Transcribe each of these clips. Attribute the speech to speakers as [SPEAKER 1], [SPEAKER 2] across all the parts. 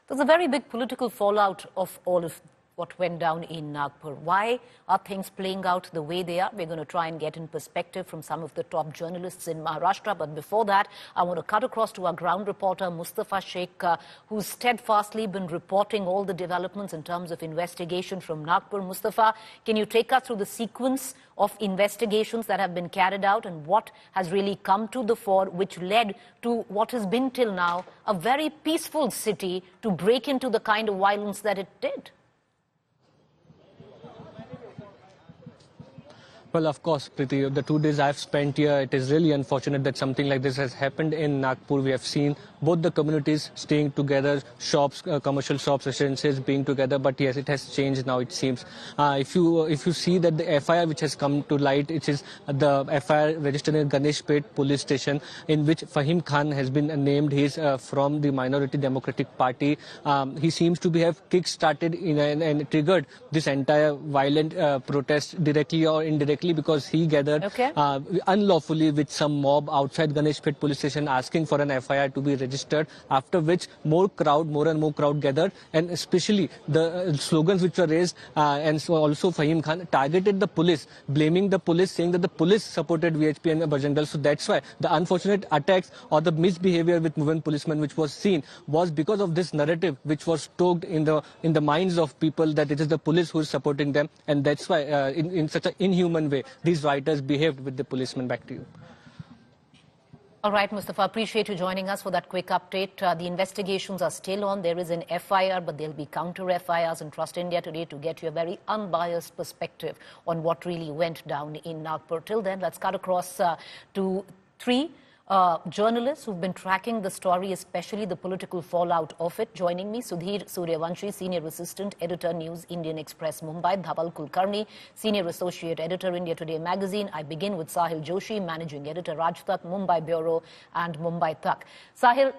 [SPEAKER 1] There's a very big political fallout of all of what went down in Nagpur. Why are things playing out the way they are? We're going to try and get in perspective from some of the top journalists in Maharashtra. But before that, I want to cut across to our ground reporter, Mustafa Sheikh, who's steadfastly been reporting all the developments in terms of investigation from Nagpur. Mustafa, can you take us through the sequence of investigations that have been carried out and what has really come to the fore, which led to what has been till now a very peaceful city to break into the kind of violence that it did?
[SPEAKER 2] Well, of course, Preeti, the 2 days I've spent here, it is really unfortunate that something like this has happened in Nagpur. We have seen both the communities staying together, shops, commercial shops, residences being together. But yes, it has changed now, it seems. If you see that the FIR which has come to light, it is the FIR registered in Ganeshpet police station, in which Fahim Khan has been named. He is from the Minority Democratic Party. He seems to have kick-started and triggered this entire violent protest directly or indirectly, because he gathered unlawfully with some mob outside Ganeshpet police station asking for an FIR to be registered, after which more and more crowd gathered, and especially the slogans which were raised, and so also Fahim Khan targeted the police, blaming the police, saying that the police supported VHP and Bajrang Dal. So that's why the unfortunate attacks or the misbehavior with movement policemen which was seen was because of this narrative which was stoked in the minds of people, that it is the police who is supporting them, and that's why in such an inhuman way these rioters behaved with the policemen. Back to you.
[SPEAKER 1] All right, Mustafa, appreciate you joining us for that quick update. The investigations are still on. There is an FIR, but there'll be counter FIRs, and Trust India today to get you a very unbiased perspective on what really went down in Nagpur. Till then, let's cut across to three journalists who've been tracking the story, especially the political fallout of it. Joining me, Sudhir Suryavanshi, Senior Assistant Editor, News Indian Express, Mumbai; Dhawal Kulkarni, Senior Associate Editor, India Today Magazine. I begin with Sahil Joshi, Managing Editor, Raj Tak, Mumbai Bureau and Mumbai Tak. Sahil,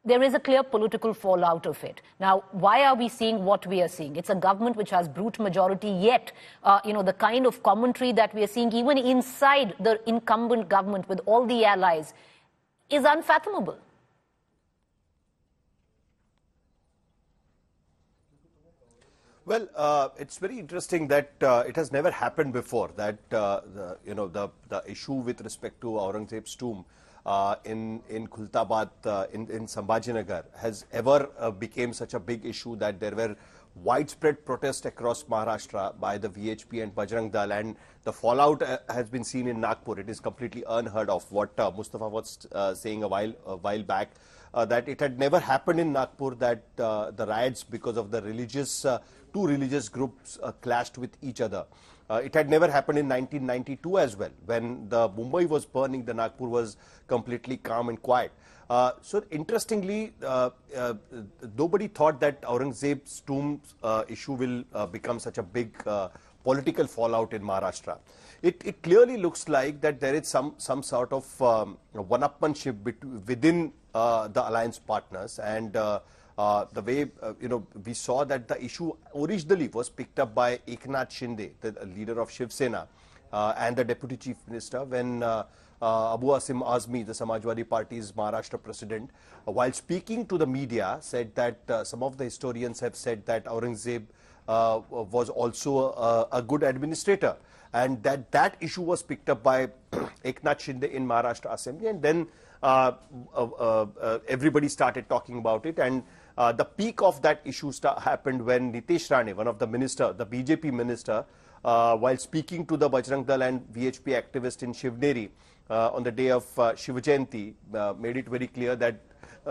[SPEAKER 1] there is a clear political fallout of it. Now, why are we seeing what we are seeing? It's a government which has brute majority, yet, the kind of commentary that we are seeing even inside the incumbent government with all the allies is unfathomable.
[SPEAKER 3] Well, it's very interesting that it has never happened before that the issue with respect to Aurangzeb's tomb in Khultabad in Sambhajinagar has ever became such a big issue that there were widespread protests across Maharashtra by the VHP and Bajrang Dal, and the fallout has been seen in Nagpur. It is completely unheard of. What Mustafa was saying a while back, that it had never happened in Nagpur that the riots because of the two religious groups clashed with each other. It had never happened in 1992 as well. When the Mumbai was burning, the Nagpur was completely calm and quiet. So interestingly, nobody thought that Aurangzeb's tomb issue will become such a big political fallout in Maharashtra. It clearly looks like that there is some sort of one-upmanship within the alliance partners, and the way we saw that the issue originally was picked up by Eknath Shinde, the leader of Shiv Sena, and the Deputy Chief Minister, when Abu Asim Azmi, the Samajwadi Party's Maharashtra president, while speaking to the media, said that some of the historians have said that Aurangzeb was also a good administrator, and that issue was picked up by Eknath Shinde in Maharashtra Assembly, and then everybody started talking about it, and the peak of that issue happened when Nitesh Rane, one of the BJP minister, while speaking to the Bajrang Dal and VHP activist in Shivneri on the day of Shiva Jayanti, made it very clear that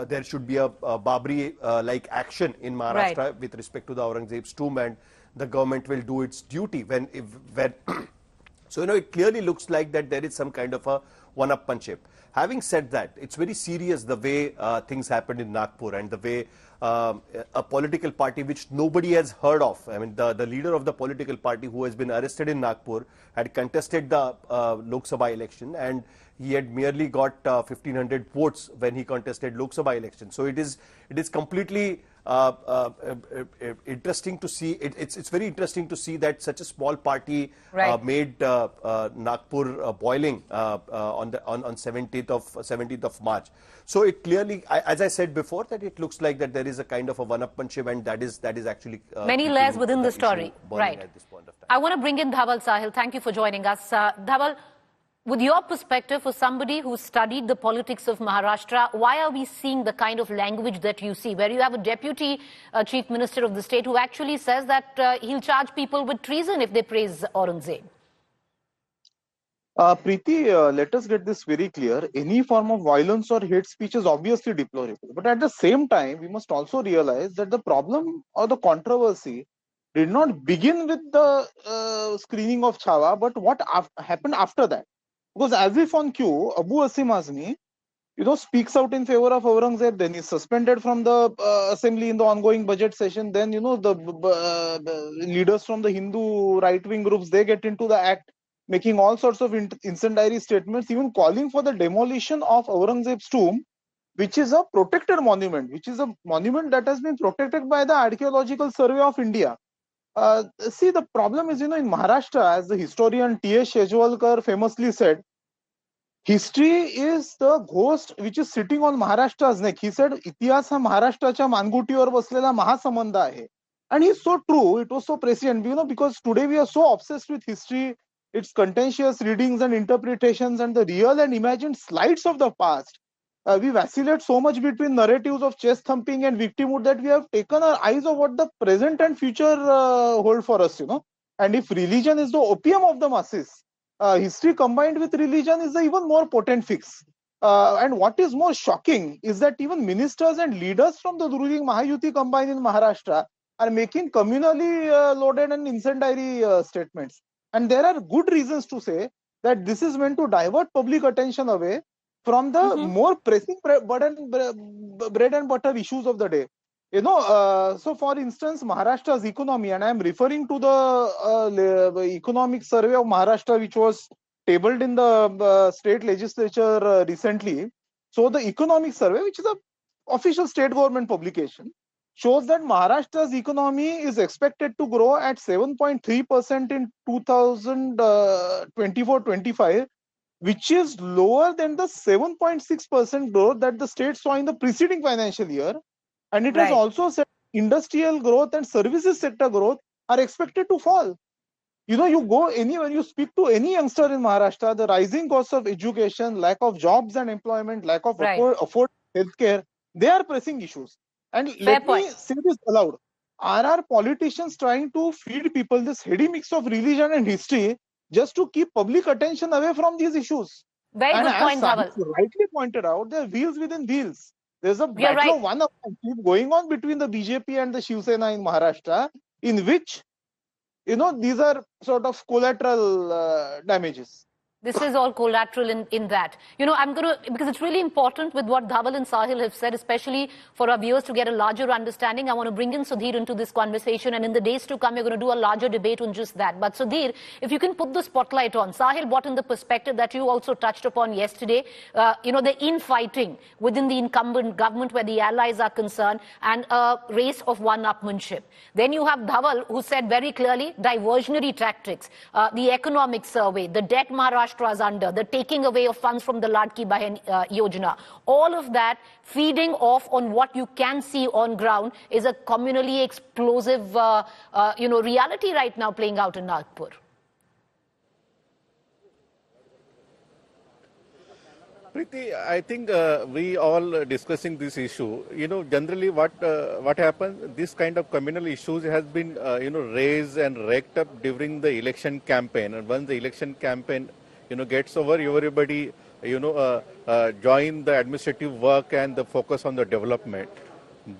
[SPEAKER 3] there should be a Babri-like action in Maharashtra with respect to the Aurangzeb's tomb, and the government will do its duty when so it clearly looks like that there is some kind of a one-upmanship. Having said that, it's very serious the way things happened in Nagpur, and the way a political party which nobody has heard of. I mean, the leader of the political party who has been arrested in Nagpur had contested the Lok Sabha election, and he had merely got 1,500 votes when he contested Lok Sabha election. So it is completely interesting to see. It's very interesting to see that such a small party made Nagpur boiling on 17th of March. So it clearly, as I said before, that it looks like that there is a kind of a one-upmanship, and that is actually
[SPEAKER 1] many layers within the story. Right.
[SPEAKER 3] At this point of time.
[SPEAKER 1] I want to bring in Dhaval Sahil. Thank you for joining us. Dhaval, with your perspective, for somebody who studied the politics of Maharashtra, why are we seeing the kind of language that you see, where you have a deputy chief minister of the state who actually says that he'll charge people with treason if they praise Aurangzeb?
[SPEAKER 4] Preeti, let us get this very clear. Any form of violence or hate speech is obviously deplorable. But at the same time, we must also realize that the problem or the controversy did not begin with the screening of Chhawa, but what happened after that. Because as if on cue, Abu Asim Azmi, speaks out in favor of Aurangzeb, then is suspended from the assembly in the ongoing budget session. Then, the leaders from the Hindu right-wing groups, they get into the act, making all sorts of incendiary statements, even calling for the demolition of Aurangzeb's tomb, which is a protected monument, which is a monument that has been protected by the Archaeological Survey of India. See, the problem is, in Maharashtra, as the historian T.S. Shejwalkar famously said, history is the ghost which is sitting on Maharashtra's neck. He said, Itihas ha Maharashtracha mangutivar baslela mahasambandha hai. And he's so true, it was so prescient, because today we are so obsessed with history, its contentious readings and interpretations, and the real and imagined slides of the past. We vacillate so much between narratives of chest thumping and victimhood that we have taken our eyes of what the present and future hold for us, And if religion is the opium of the masses, history combined with religion is the even more potent fix. And what is more shocking is that even ministers and leaders from the ruling Mahayuti combined in Maharashtra are making communally loaded and incendiary statements. And there are good reasons to say that this is meant to divert public attention away from the more pressing bread and butter issues of the day. So for instance, Maharashtra's economy, and I am referring to the economic survey of Maharashtra, which was tabled in the state legislature recently. So the economic survey, which is an official state government publication, shows that Maharashtra's economy is expected to grow at 7.3% in 2024-25, which is lower than the 7.6% growth that the state saw in the preceding financial year. And it has also said industrial growth and services sector growth are expected to fall. You go anywhere, you speak to any youngster in Maharashtra, the rising cost of education, lack of jobs and employment, lack of afford healthcare, they are pressing issues. And let me say this aloud. Are our politicians trying to feed people this heady mix of religion and history just to keep public attention away from these issues?
[SPEAKER 1] Very good point, Dhaval.
[SPEAKER 4] Rightly pointed out, there are wheels within wheels. There's a battle of one-upmanship going on between the BJP and the Shiv Sena in Maharashtra, in which, these are sort of collateral damages.
[SPEAKER 1] This is all collateral in that. I'm going to, because it's really important with what Dhaval and Sahil have said, especially for our viewers to get a larger understanding. I want to bring in Sudhir into this conversation, and in the days to come, we're going to do a larger debate on just that. But Sudhir, if you can put the spotlight on, Sahil brought in the perspective that you also touched upon yesterday, the infighting within the incumbent government where the allies are concerned, and a race of one-upmanship. Then you have Dhaval, who said very clearly, diversionary tactics, the economic survey, the debt Maharashtra is under, the taking away of funds from the Ladki Bahin Yojana, all of that feeding off on what you can see on ground is a communally explosive, reality right now playing out in Nagpur.
[SPEAKER 5] Preeti, I think we all discussing this issue. Generally what happens, this kind of communal issues has been, raised and raked up during the election campaign. And once the election campaign, gets over, everybody, join the administrative work and the focus on the development.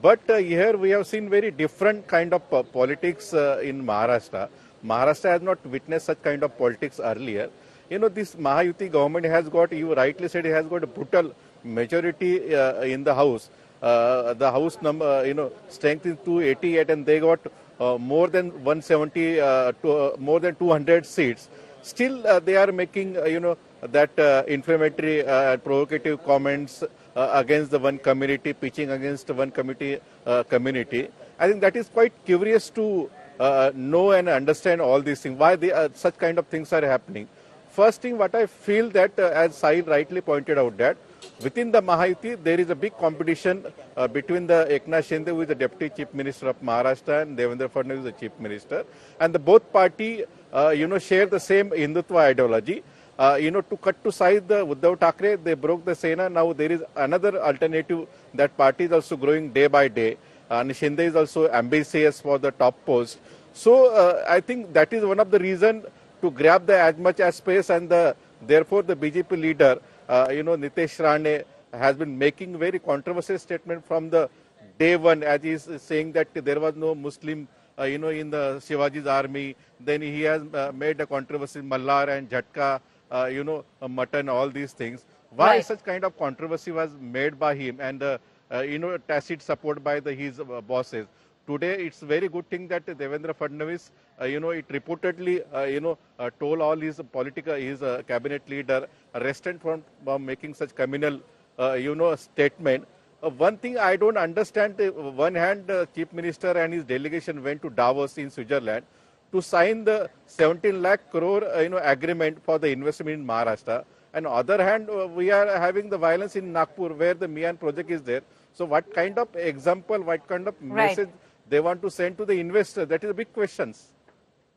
[SPEAKER 5] But here we have seen very different kind of politics in Maharashtra. Maharashtra has not witnessed such kind of politics earlier. This Mahayuti government has got, you rightly said, it has got a brutal majority in the House. The House number, strength is 288, and they got more than 170, more than 200 seats. Still, they are making, that inflammatory, provocative comments against the one community, pitching against one community. I think that is quite curious to know and understand all these things, why such kind of things are happening. First thing, what I feel that, as Sahil rightly pointed out, that within the Mahayuti, there is a big competition between the Eknath Shinde, who is the Deputy Chief Minister of Maharashtra, and Devendra Fadnavis, who is the Chief Minister. And the both party, share the same Hindutva ideology. To cut to size the Uddhav Thackeray, they broke the Sena. Now there is another alternative. That party is also growing day by day. And Shinde is also ambitious for the top post. So I think that is one of the reasons to grab as much as space, and therefore the BJP leader, Nitesh Rane, has been making very controversial statement from the day one, as he is saying that there was no Muslim, in the Shivaji's army. Then he has made a controversy, Mallar and Jhatka, mutton, all these things. Why
[SPEAKER 1] Right.
[SPEAKER 5] such kind of controversy was made by him, and tacit support by his bosses. Today, it's very good thing that Devendra Fadnavis, it reportedly, told all his cabinet leader, arrested from making such communal, statement. One thing I don't understand, one hand, Chief Minister and his delegation went to Davos in Switzerland to sign the 17 lakh crore, agreement for the investment in Maharashtra. And on the other hand, we are having the violence in Nagpur, where the Mian project is there. So what kind of example, what kind of message they want to send to the investor? That is the big questions.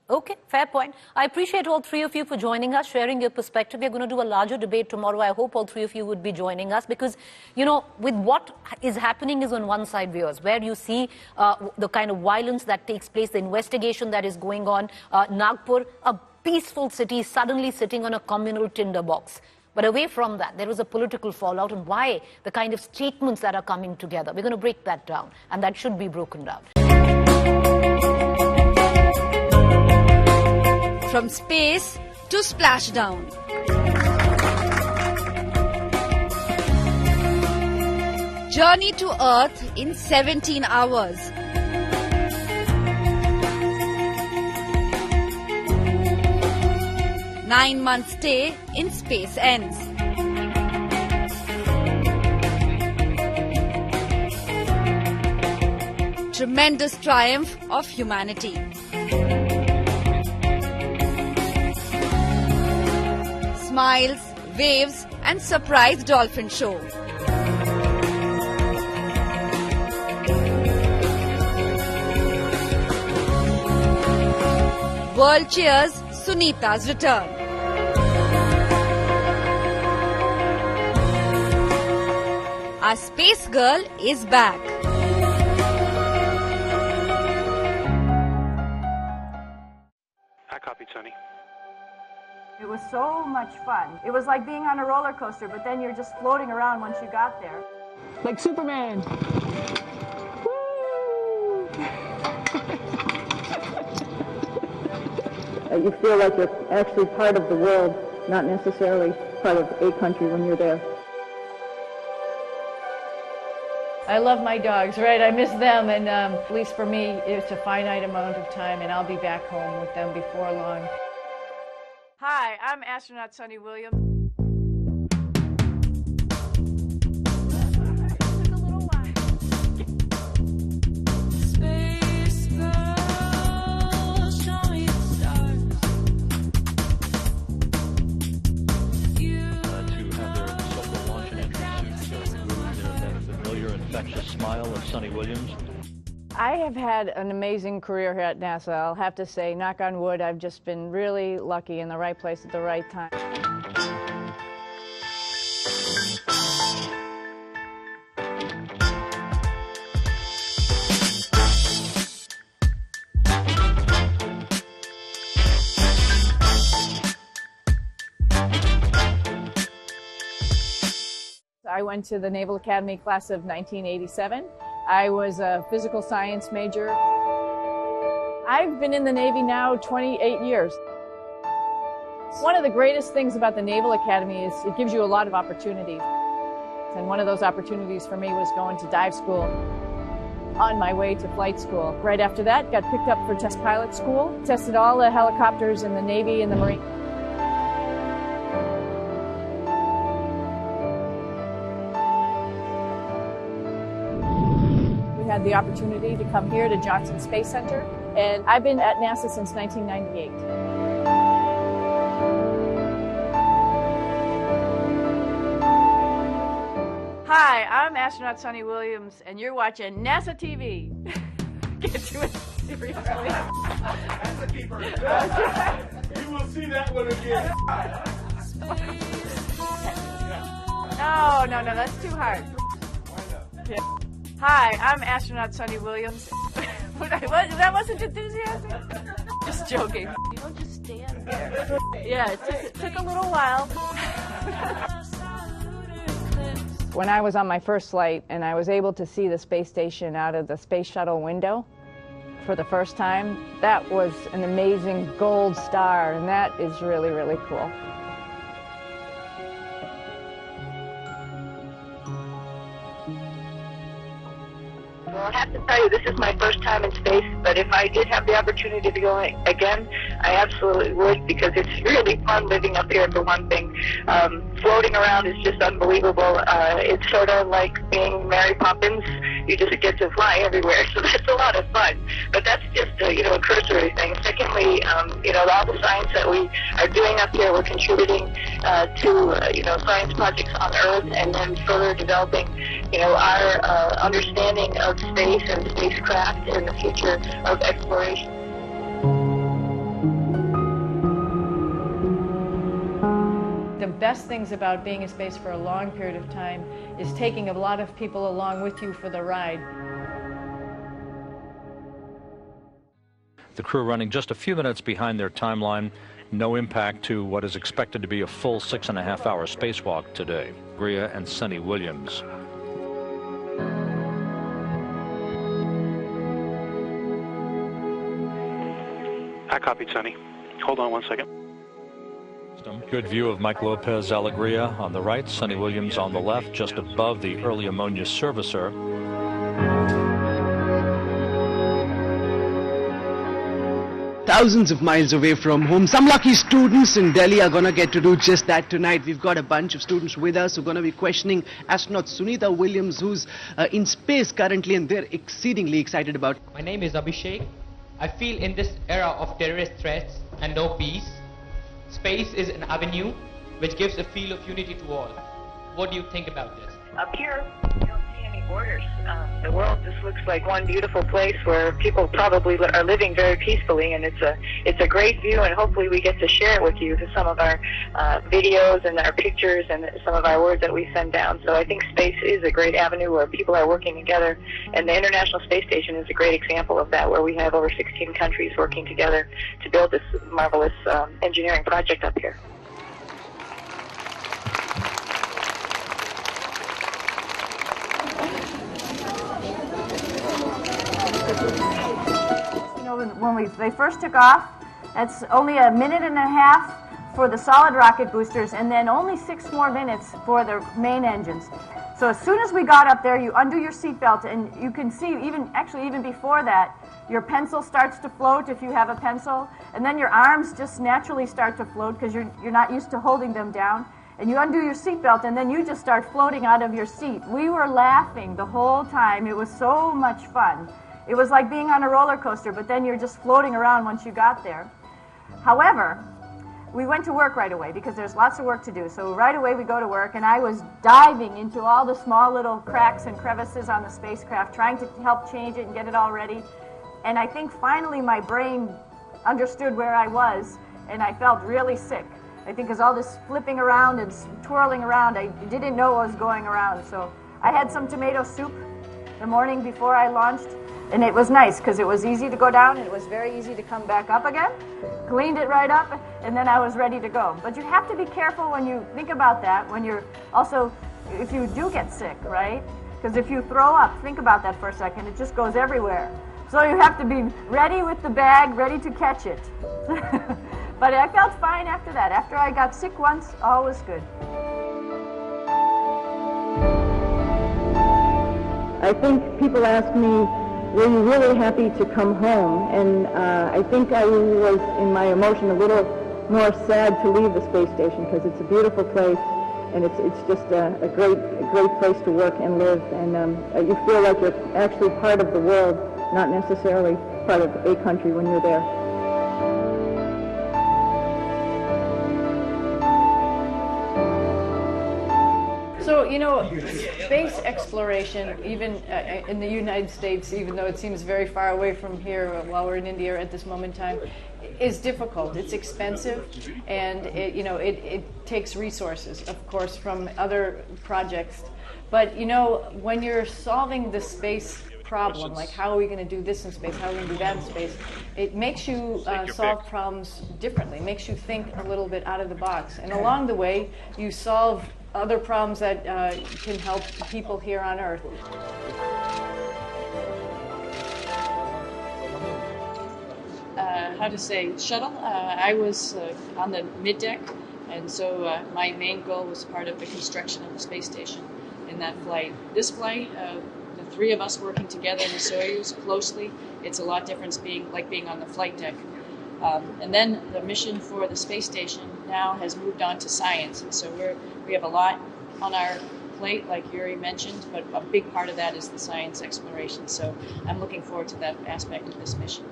[SPEAKER 1] Okay, fair point. I appreciate all three of you for joining us, sharing your perspective. We're going to do a larger debate tomorrow. I hope all three of you would be joining us because, with what is happening is on one side, viewers, where you see the kind of violence that takes place, the investigation that is going on. Nagpur, a peaceful city, suddenly sitting on a communal tinderbox. But away from that, there is a political fallout, and why the kind of statements that are coming together. We're going to break that down, and that should be broken down.
[SPEAKER 6] From space to splashdown. Journey to Earth in 17 hours. Nine-month stay in space ends. Tremendous triumph of humanity. Smiles, waves, and surprise dolphin show. World cheers Sunita's return. Our space girl is back.
[SPEAKER 7] I copied, Sonny.
[SPEAKER 8] It was so much fun. It was like being on a roller coaster, but then you're just floating around once you got there.
[SPEAKER 9] Like Superman. Woo!
[SPEAKER 10] You feel like you're actually part of the world, not necessarily part of a country when you're there.
[SPEAKER 8] I love my dogs, right? I miss them, and at least for me, it's a finite amount of time, and I'll be back home with them before long. Hi, I'm Astronaut Sunita Williams.
[SPEAKER 7] Infectious smile of Sunita Williams.
[SPEAKER 8] I have had an amazing career here at NASA. I'll have to say, knock on wood, I've just been really lucky in the right place at the right time. I went to the Naval Academy class of 1987. I was a physical science major. I've been in the Navy now 28 years. One of the greatest things about the Naval Academy is it gives you a lot of opportunities. And one of those opportunities for me was going to dive school on my way to flight school. Right after that, got picked up for test pilot school, tested all the helicopters in the Navy and the Marine. have the opportunity to come here to Johnson Space Center, and I've been at NASA since 1998. Hi, I'm astronaut Sunny Williams, and you're watching NASA TV. Get you in seriously. NASA keeper.
[SPEAKER 9] You will see that one again.
[SPEAKER 8] No, that's too hard. Yeah. Hi, I'm astronaut Sunny Williams. That wasn't enthusiastic? Just joking. You don't just stand there. Yeah, it took a little while. When I was on my first flight and I was able to see the space station out of the space shuttle window for the first time, that was an amazing gold star, and that is really, really cool.
[SPEAKER 11] Well, I have to tell you, this is my first time in space, but if I did have the opportunity to go again, I absolutely would, because it's really fun living up here, for one thing. Floating around is just unbelievable. It's sort of like being Mary Poppins. You just get to fly everywhere, so that's a lot of fun. But that's just a cursory thing. Secondly, all the science that we are doing up here, we're contributing to science projects on Earth, and then further developing our understanding of space and spacecraft and the future of exploration.
[SPEAKER 8] The best things about being in space for a long period of time is taking a lot of people along with you for the ride.
[SPEAKER 7] The crew running just a few minutes behind their timeline. No impact to what is expected to be a full 6.5-hour spacewalk today. Ria and Sunny Williams.
[SPEAKER 12] I copied, Sunny. Hold on one second.
[SPEAKER 7] Good view of Mike Lopez Alegria on the right, Sunny Williams on the left, just above the early ammonia servicer.
[SPEAKER 13] Thousands of miles away from home. Some lucky students in Delhi are going to get to do just that tonight. We've got a bunch of students with us who are going to be questioning astronaut Sunita Williams, who's in space currently, and they're exceedingly excited about.
[SPEAKER 14] My name is Abhishek. I feel in this era of terrorist threats and no peace, space is an avenue which gives a feel of unity to all. What do you think about this?
[SPEAKER 11] Up here, you don't see any borders. The world just looks like one beautiful place where people probably are living very peacefully, and it's a great view, and hopefully we get to share it with you through some of our videos and our pictures and some of our words that we send down. So I think space is a great avenue where people are working together, and the International Space Station is a great example of that, where we have over 16 countries working together to build this marvelous engineering project up here.
[SPEAKER 15] When they first took off, that's only a minute and a half for the solid rocket boosters, and then only 6 more minutes for the main engines. So as soon as we got up there, you undo your seatbelt, and you can see even before that, your pencil starts to float if you have a pencil, and then your arms just naturally start to float because you're not used to holding them down. And you undo your seatbelt, and then you just start floating out of your seat. We were laughing the whole time. It was so much fun. It was like being on a roller coaster, but then you're just floating around once you got there. However, we went to work right away because there's lots of work to do. So right away we go to work, and I was diving into all the small little cracks and crevices on the spacecraft, trying to help change it and get it all ready. And I think finally my brain understood where I was, and I felt really sick. I think because all this flipping around and twirling around, I didn't know what was going around. So I had some tomato soup the morning before I launched, and it was nice because it was easy to go down and it was very easy to come back up again. Cleaned it right up, and then I was ready to go. But you have to be careful when you think about that, when you're also, if you do get sick, right? Because if you throw up, think about that for a second, it just goes everywhere. So you have to be ready with the bag, ready to catch it. But I felt fine after that. After I got sick once, all was good.
[SPEAKER 10] I think people ask me, were you really happy to come home? And I think I was, in my emotion, a little more sad to leave the space station because it's a beautiful place. and it's just a great place to work and live, and you feel like you're actually part of the world, not necessarily part of a country when you're there.
[SPEAKER 8] So, you know, space exploration, even in the United States, even though it seems very far away from here while we're in India at this moment in time, is difficult. It's expensive, and it takes resources, of course, from other projects. But, you know, when you're solving the space problem, like how are we going to do this in space, how are we going to do that in space, it makes you solve problems differently. It makes you think a little bit out of the box. And along the way, you solve other problems that can help people here on Earth.
[SPEAKER 16] How to say, shuttle. I was on the middeck, and so my main goal was part of the construction of the space station in that flight. This flight, the three of us working together in the Soyuz closely, it's a lot different being on the flight deck. And then the mission for the space station now has moved on to science, and so we have a lot on our plate, like Yuri mentioned, but a big part of that is the science exploration. So I'm looking forward to that aspect of this mission.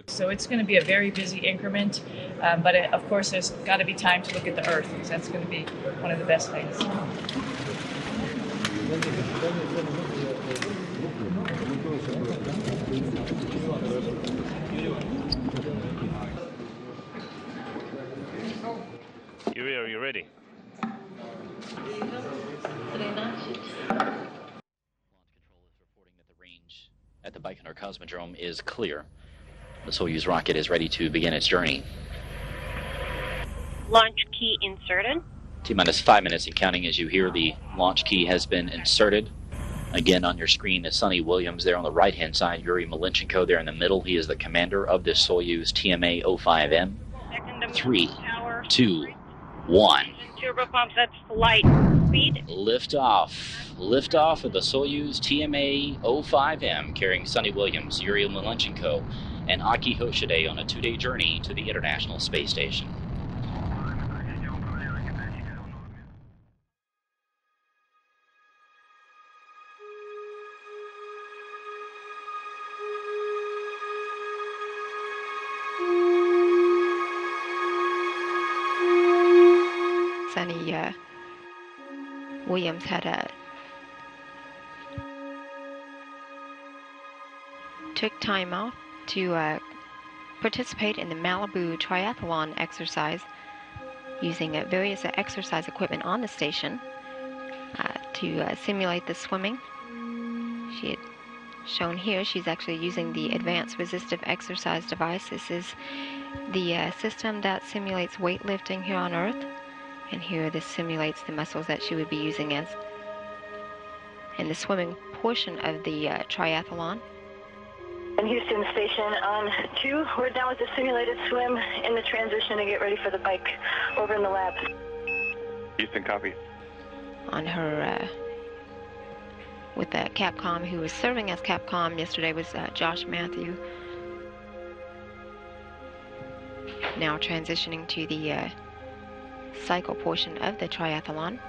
[SPEAKER 16] So it's going to be a very busy increment, but of course there's got to be time to look at the Earth, because that's going to be one of the best things.
[SPEAKER 17] Yuri, are you ready?
[SPEAKER 18] At the Baikonur Cosmodrome is clear. The Soyuz rocket is ready to begin its journey.
[SPEAKER 19] Launch key inserted.
[SPEAKER 18] T-minus 5 minutes and counting as you hear the launch key has been inserted. Again on your screen is Sunny Williams there on the right-hand side. Yuri Malenchenko there in the middle. He is the commander of this Soyuz TMA-05M. 3, 2, 1.
[SPEAKER 19] Turbo pumps at flight speed.
[SPEAKER 18] Liftoff. Liftoff of the Soyuz TMA-05M carrying Sunny Williams, Yuri Malenchenko, and Aki Hoshide on a 2-day journey to the International Space Station.
[SPEAKER 20] Sunny Williams had took time off to participate in the Malibu Triathlon exercise using various exercise equipment on the station to simulate the swimming. She had shown here she's actually using the Advanced Resistive Exercise Device. This is the system that simulates weightlifting here on Earth. And here this simulates the muscles that she would be using as in the swimming portion of the triathlon.
[SPEAKER 11] And Houston Station on 2, we're done with the simulated swim in the transition to get ready for the bike over in the lab.
[SPEAKER 12] Houston, copy.
[SPEAKER 20] On her, with the Capcom, who was serving as Capcom yesterday was Josh Matthew. Now transitioning to the cycle portion of the triathlon.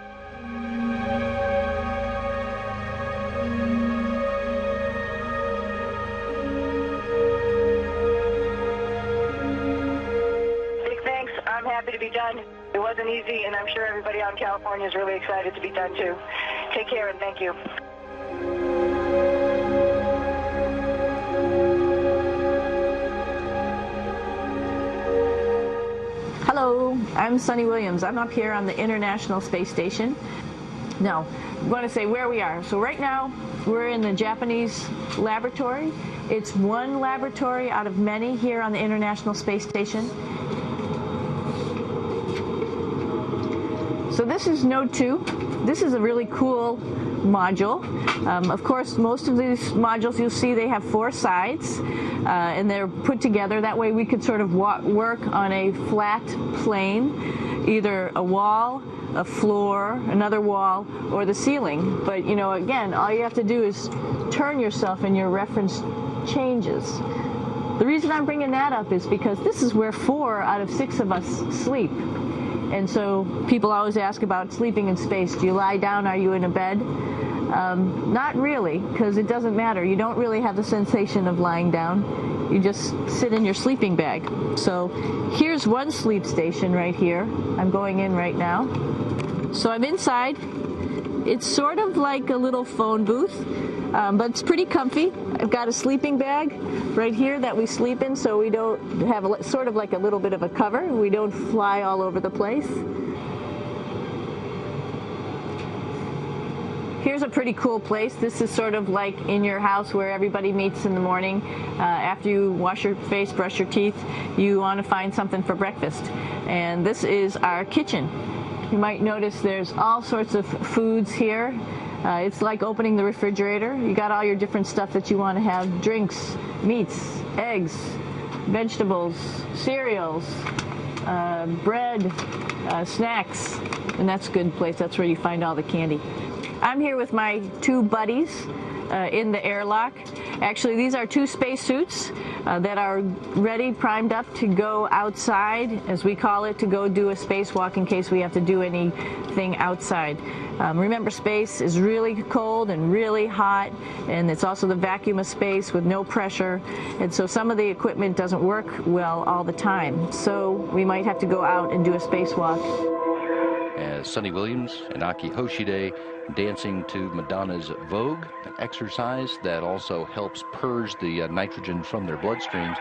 [SPEAKER 11] Big thanks. I'm happy to be done. It wasn't easy, and I'm sure everybody out in California is really excited to be done too. Take care and thank you.
[SPEAKER 8] Hello, I'm Sunny Williams. I'm up here on the International Space Station. Now, I want to say where we are. So right now, we're in the Japanese laboratory. It's one laboratory out of many here on the International Space Station. So this is Node 2. This is a really cool module. Of course, most of these modules you'll see they have 4 sides, and they're put together. That way we could sort of work on a flat plane, either a wall, a floor, another wall, or the ceiling. But, you know, again, all you have to do is turn yourself and your reference changes. The reason I'm bringing that up is because this is where 4 out of 6 of us sleep.
[SPEAKER 10] And so people always ask about sleeping in space. Do you lie down? Are you in a bed? Not really, because it doesn't matter. You don't really have the sensation of lying down. You just sit in your sleeping bag. So here's one sleep station right here. I'm going in right now. So I'm inside. It's sort of like a little phone booth, but it's pretty comfy. I've got a sleeping bag right here that we sleep in, so we don't have sort of like a little bit of a cover. We don't fly all over the place. Here's a pretty cool place. This is sort of like in your house where everybody meets in the morning. After you wash your face, brush your teeth, you want to find something for breakfast. And this is our kitchen. You might notice there's all sorts of foods here. It's like opening the refrigerator. You got all your different stuff that you want to have: drinks, meats, eggs, vegetables, cereals, bread, snacks. And that's a good place. That's where you find all the candy. I'm here with my two buddies in the airlock. Actually, these are two spacesuits that are ready, primed up to go outside, as we call it, to go do a spacewalk in case we have to do anything outside. Remember, space is really cold and really hot, and it's also the vacuum of space with no pressure, and so some of the equipment doesn't work well all the time. So we might have to go out and do a spacewalk.
[SPEAKER 21] As Sunny Williams and Aki Hoshide dancing to Madonna's Vogue, an exercise that also helps purge the nitrogen from their bloodstreams.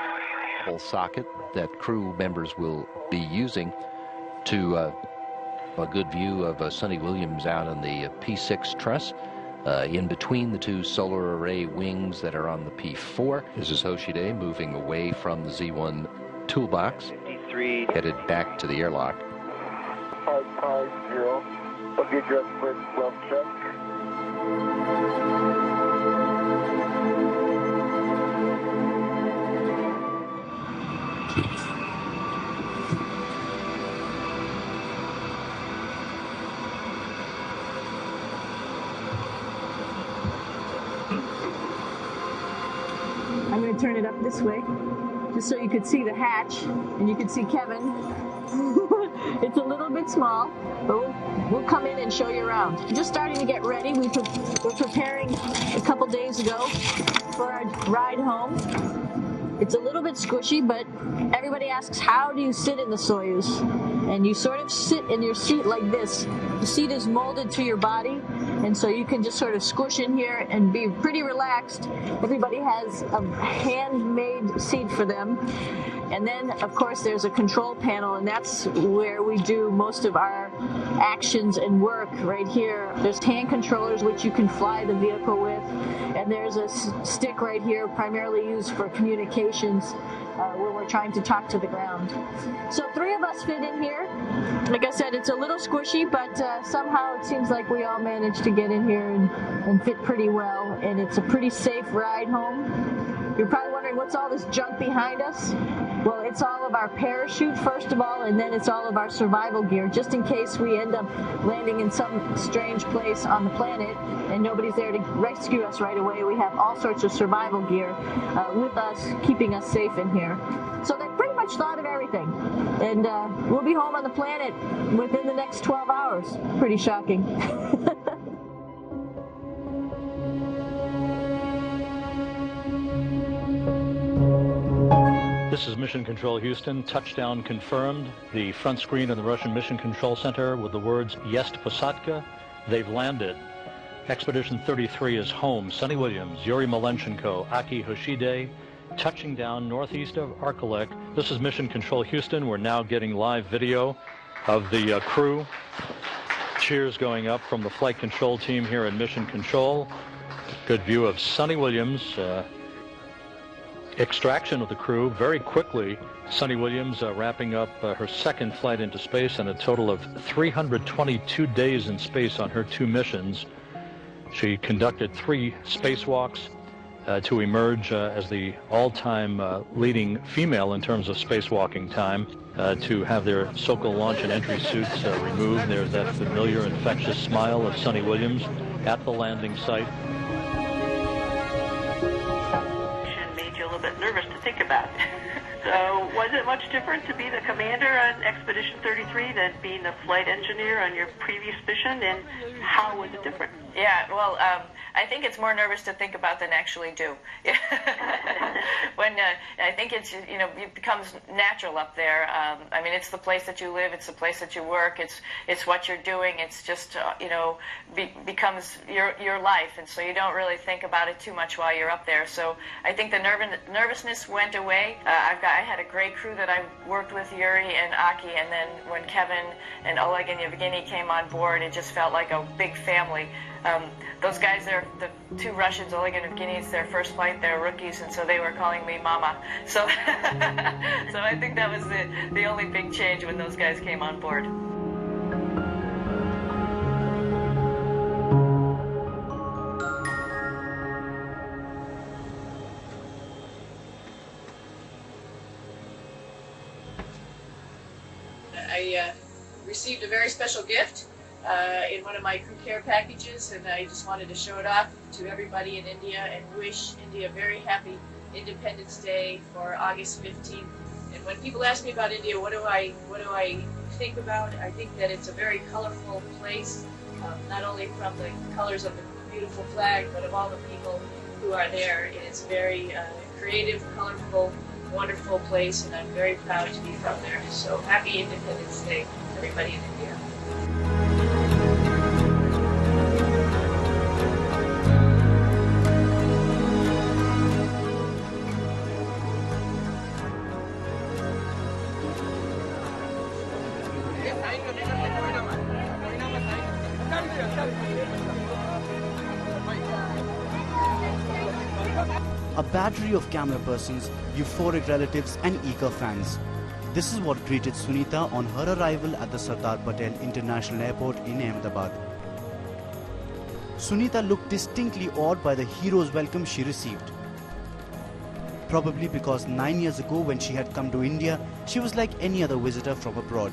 [SPEAKER 21] Whole socket that crew members will be using to a good view of Sunny Williams out on the P6 truss, in between the two solar array wings that are on the P4. This is Hoshide moving away from the Z1 toolbox, headed back to the airlock.
[SPEAKER 9] 550. We'll get you up for 12 check.
[SPEAKER 10] I'm going to turn it up this way, just so you could see the hatch, and you could see Kevin. It's a little bit small, but we'll come in and show you around. We're just starting to get ready. We're preparing a couple days ago for our ride home. It's a little bit squishy, but everybody asks, how do you sit in the Soyuz? And you sort of sit in your seat like this. The seat is molded to your body, and so you can just sort of squish in here and be pretty relaxed. Everybody has a handmade seat for them. And then, of course, there's a control panel, and that's where we do most of our actions and work right here. There's hand controllers, which you can fly the vehicle with, and there's a stick right here, primarily used for communications, where we're trying to talk to the ground. So 3 of us fit in here. Like I said, it's a little squishy, but somehow it seems like we all managed to get in here and fit pretty well, and it's a pretty safe ride home. You're probably wondering, what's all this junk behind us? Well, it's all of our parachute, first of all, and then it's all of our survival gear, just in case we end up landing in some strange place on the planet and nobody's there to rescue us right away. We have all sorts of survival gear with us, keeping us safe in here. So they pretty much thought of everything. And we'll be home on the planet within the next 12 hours. Pretty shocking.
[SPEAKER 7] This is Mission Control Houston. Touchdown confirmed. The front screen of the Russian Mission Control Center with the words Есть посадка. They've landed. Expedition 33 is home. Sunny Williams, Yuri Malenchenko, Aki Hoshide, touching down northeast of Arkelek. This is Mission Control Houston. We're now getting live video of the crew. Cheers going up from the flight control team here in Mission Control. Good view of Sunny Williams. Extraction of the crew very quickly. Sunny Williams wrapping up her second flight into space and a total of 322 days in space on her 2 missions. She conducted 3 spacewalks to emerge as the all-time leading female in terms of spacewalking time, to have their Sokol launch and entry suits removed. There's that familiar infectious smile of Sunny Williams at the landing site.
[SPEAKER 22] Made you a little bit nervous to think about. So was
[SPEAKER 2] it much different to be the commander on Expedition 33 than being the flight engineer on your previous mission, and how was it different?
[SPEAKER 16] Yeah, well, I think it's more nervous to think about than actually do. When I think it's, you know, it becomes natural up there. I mean, it's the place that you live, it's the place that you work, it's what you're doing. It's just, you know, becomes your life, and so you don't really think about it too much while you're up there. So I think the nervousness went away. I had a great crew that I worked with, Yuri and Aki, and then when Kevin and Oleg and Yevgeny came on board, it just felt like a big family. Those guys, they're the two Russians, Oleg and Yevgeny, it's their first flight, they're rookies, and so they were calling me Mama. So, so I think that was the only big change when those guys came on board. I received a very special gift in one of my crew care packages, and I just wanted to show it off to everybody in India and wish India a very happy Independence Day for August 15th. And when people ask me about India, what do I think about? I think that it's a very colorful place, not only from the colors of the beautiful flag, but of all the people who are there. It's a very creative, colorful, wonderful place, and I'm very proud to be from there. So happy Independence Day, everybody in India.
[SPEAKER 22] A battery of camera persons, euphoric relatives and eager fans. This is what greeted Sunita on her arrival at the Sardar Patel International Airport in Ahmedabad. Sunita looked distinctly awed by the hero's welcome she received. Probably because 9 years ago when she had come to India, she was like any other visitor from abroad.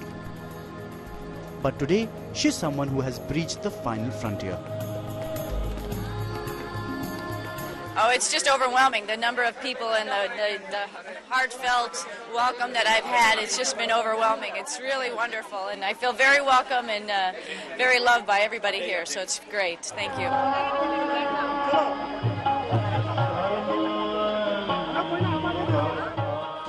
[SPEAKER 22] But today, she's someone who has breached the final frontier.
[SPEAKER 23] Oh, it's just overwhelming, the number of people and the heartfelt welcome that I've had. It's just been overwhelming. It's really wonderful, and I feel very welcome and very loved by everybody here, so it's great. Thank you.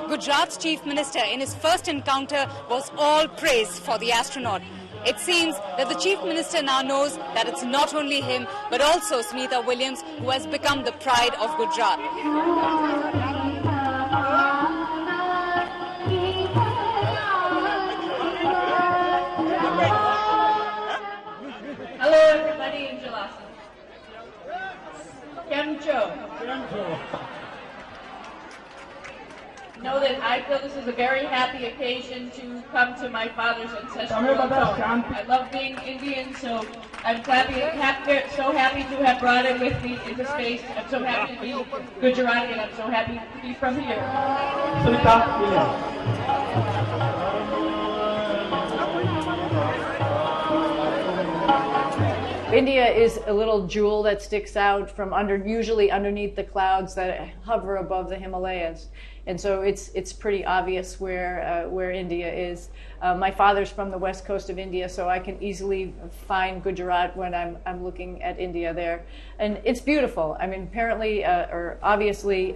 [SPEAKER 24] Gujarat's Chief Minister, in his first encounter, was all praise for the astronaut. It seems that the Chief Minister now knows that it's not only him, but also Sunita Williams, who has become the pride of Gujarat.
[SPEAKER 16] Hello, everybody in Jalasa. Kemcho. Know that I feel this is a very happy occasion to come to my father's ancestral home. I love being Indian, so I'm so happy to have brought it with me into space. I'm so happy to be Gujarati, and I'm so happy to be from here.
[SPEAKER 8] India is a little jewel that sticks out from usually underneath the clouds that hover above the Himalayas. And so it's pretty obvious where India is. My father's from the west coast of India, so I can easily find Gujarat when I'm looking at India there. And it's beautiful. I mean, apparently, or obviously,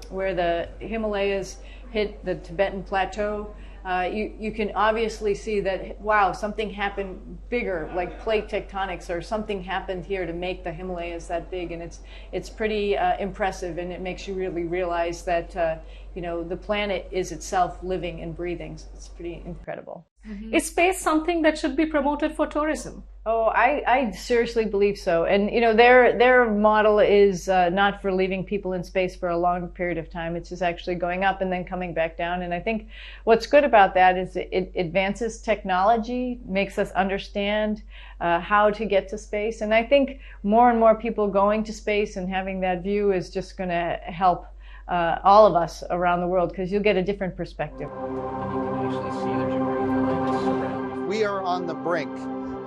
[SPEAKER 8] where the Himalayas hit the Tibetan plateau, you can obviously see that, wow, something happened bigger, like plate tectonics, or something happened here to make the Himalayas that big, and it's pretty impressive, and it makes you really realize that you know, the planet is itself living and breathing. So it's pretty incredible.
[SPEAKER 25] Mm-hmm. Is space something that should be promoted for tourism?
[SPEAKER 8] Oh, I seriously believe so. And, you know, their model is not for leaving people in space for a long period of time. It's just actually going up and then coming back down. And I think what's good about that is it advances technology, makes us understand how to get to space. And I think more and more people going to space and having that view is just going to help all of us around the world, because you'll get a different perspective.
[SPEAKER 26] We are on the brink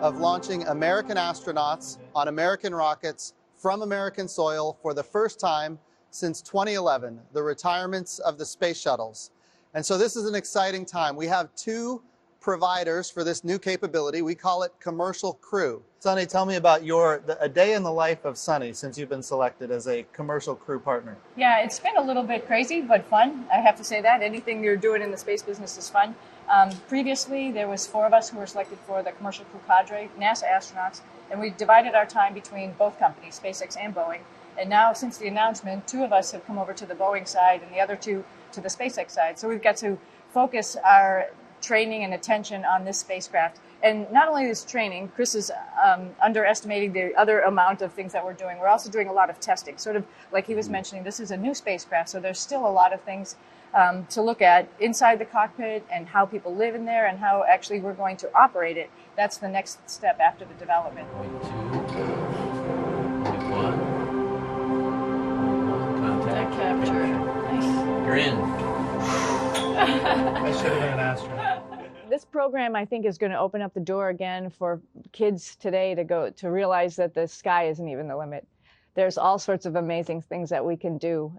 [SPEAKER 26] of launching American astronauts on American rockets from American soil for the first time since 2011, the retirements of the space shuttles. And so this is an exciting time. We have two providers for this new capability. We call it Commercial Crew. Sunny, tell me about a day in the life of Sunny since you've been selected as a Commercial Crew partner.
[SPEAKER 8] Yeah, it's been a little bit crazy, but fun. I have to say that. Anything you're doing in the space business is fun. Previously, there was 4 of us who were selected for the Commercial Crew cadre, NASA astronauts, and we divided our time between both companies, SpaceX and Boeing. And now, since the announcement, 2 of us have come over to the Boeing side and the other 2 to the SpaceX side. So we've got to focus our training and attention on this spacecraft. And not only this training, Chris is underestimating the other amount of things that we're doing. We're also doing a lot of testing. Sort of like he was mentioning, this is a new spacecraft, so there's still a lot of things to look at inside the cockpit and how people live in there and how actually we're going to operate it. That's the next step after the development.
[SPEAKER 1] Contact capture. Nice. You're in.
[SPEAKER 3] I should have been an astronaut.
[SPEAKER 8] This program, I think, is going to open up the door again for kids today to realize that the sky isn't even the limit. There's all sorts of amazing things that we can do.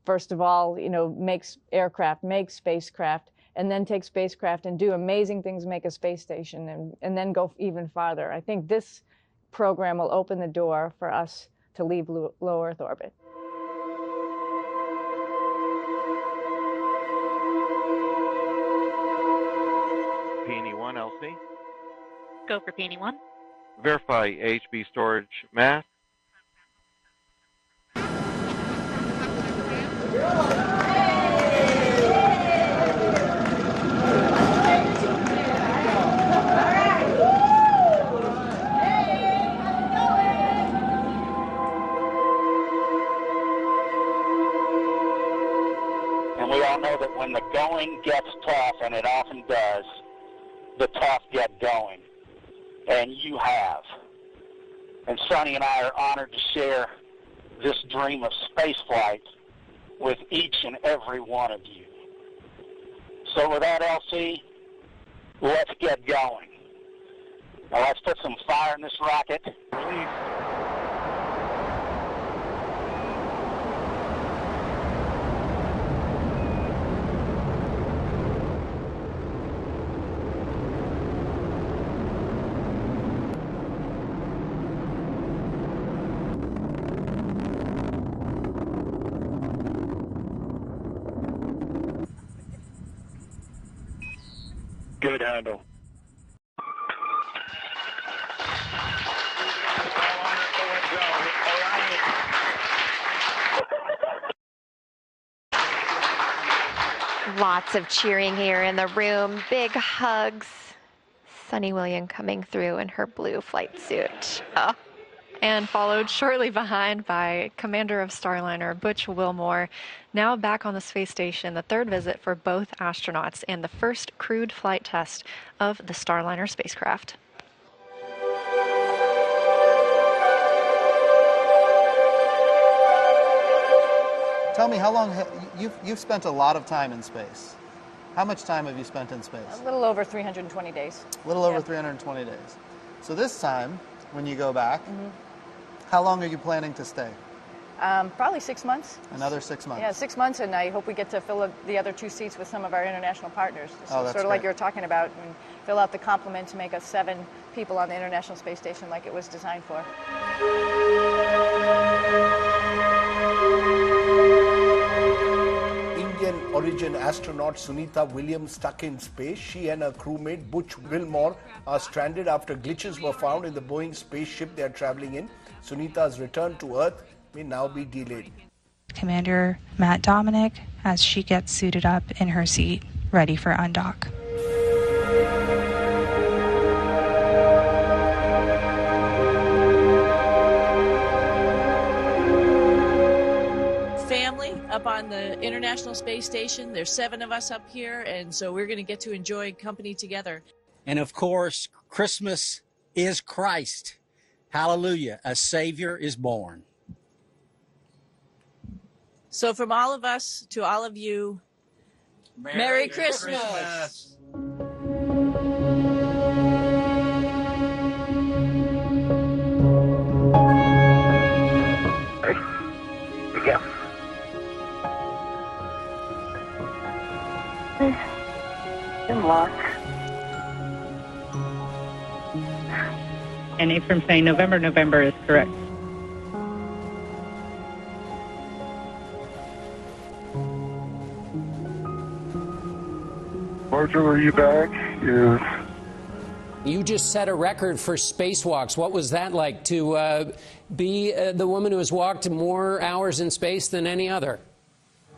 [SPEAKER 8] First of all, make aircraft, make spacecraft, and then take spacecraft and do amazing things, make a space station, and then go even farther. I think this program will open the door for us to leave low Earth orbit.
[SPEAKER 4] Peony 1, LC.
[SPEAKER 19] Go for Peony 1.
[SPEAKER 4] Verify HB storage mass.
[SPEAKER 5] And we all know that when the going gets tough, and it often does, the tough get going. And you have. And Sunny and I are honored to share this dream of spaceflight with each and every one of you. So with that, LC, let's get going. Now let's put some fire in this rocket. Release. Good handle.
[SPEAKER 20] Lots of cheering here in the room. Big hugs. Sunny Williams coming through in her blue flight suit. Oh.
[SPEAKER 6] And followed shortly behind by Commander of Starliner, Butch Wilmore, now back on the space station, the 3rd visit for both astronauts and the first crewed flight test of the Starliner spacecraft.
[SPEAKER 26] Tell me, how long you've spent a lot of time in space. How much time have you spent in space?
[SPEAKER 8] A little over 320 days.
[SPEAKER 26] A little over 320 days. So this time, when you go back, how long are you planning to stay?
[SPEAKER 8] Probably 6 months.
[SPEAKER 26] Another 6 months?
[SPEAKER 8] Yeah, 6 months, and I hope we get to fill up the other 2 seats with some of our international partners.
[SPEAKER 26] Oh, that's
[SPEAKER 8] sort of
[SPEAKER 26] great.
[SPEAKER 8] like you were talking about, and fill out the complement to make us 7 people on the International Space Station like it was designed for.
[SPEAKER 13] Indian origin astronaut Sunita Williams stuck in space. She and her crewmate Butch Wilmore are stranded after glitches were found in the Boeing spaceship they are traveling in. Sunita's return to Earth may now be delayed.
[SPEAKER 27] Commander Matt Dominic as she gets suited up in her seat, ready for undock.
[SPEAKER 10] Family up on the International Space Station. There's 7 of us up here, and so we're going to get to enjoy company together.
[SPEAKER 28] And of course, Christmas is Christ. Hallelujah, a Savior is born.
[SPEAKER 10] So from all of us to all of you, Merry Christmas.
[SPEAKER 5] Here we go.
[SPEAKER 2] Been locked.
[SPEAKER 3] And Ephraim saying November is correct.
[SPEAKER 9] Marshall, are you back? Yes.
[SPEAKER 11] You just set a record for spacewalks. What was that like to be the woman who has walked more hours in space than any other?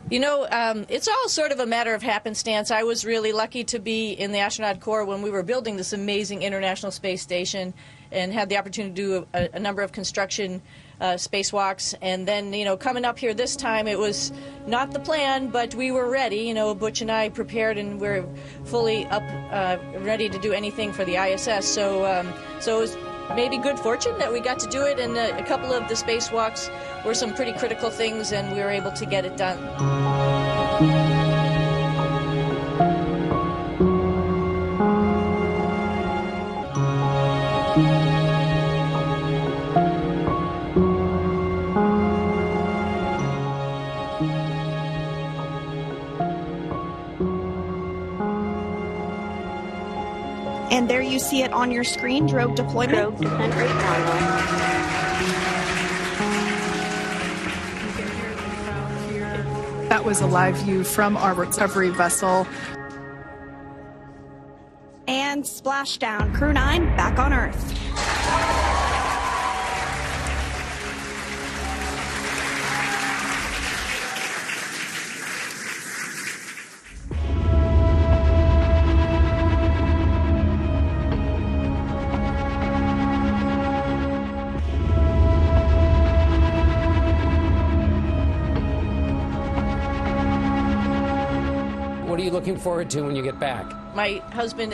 [SPEAKER 23] You know, it's all sort of a matter of happenstance. I was really lucky to be in the astronaut corps when we were building this amazing International Space Station and had the opportunity to do a number of construction spacewalks. And then, you know, coming up here this time, it was not the plan, but we were ready. You know, Butch and I prepared and we're fully up, ready to do anything for the ISS. So it was maybe good fortune that we got to do it, and a couple of the spacewalks were some pretty critical things, and we were able to get it done.
[SPEAKER 12] And there you see it on your screen, drogue deployment.
[SPEAKER 14] Drogue descent rate nominal.
[SPEAKER 15] That was a live view from our recovery vessel.
[SPEAKER 12] And splashdown. Crew 9 back on Earth.
[SPEAKER 11] What are you looking forward to when you get back?
[SPEAKER 23] My husband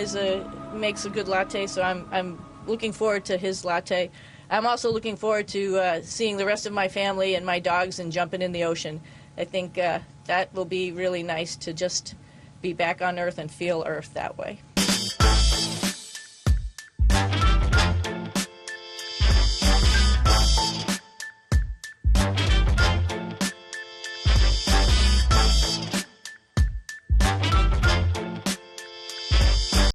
[SPEAKER 23] makes a good latte, so I'm looking forward to his latte. I'm also looking forward to seeing the rest of my family and my dogs and jumping in the ocean. I think that will be really nice to just be back on Earth and feel Earth that way.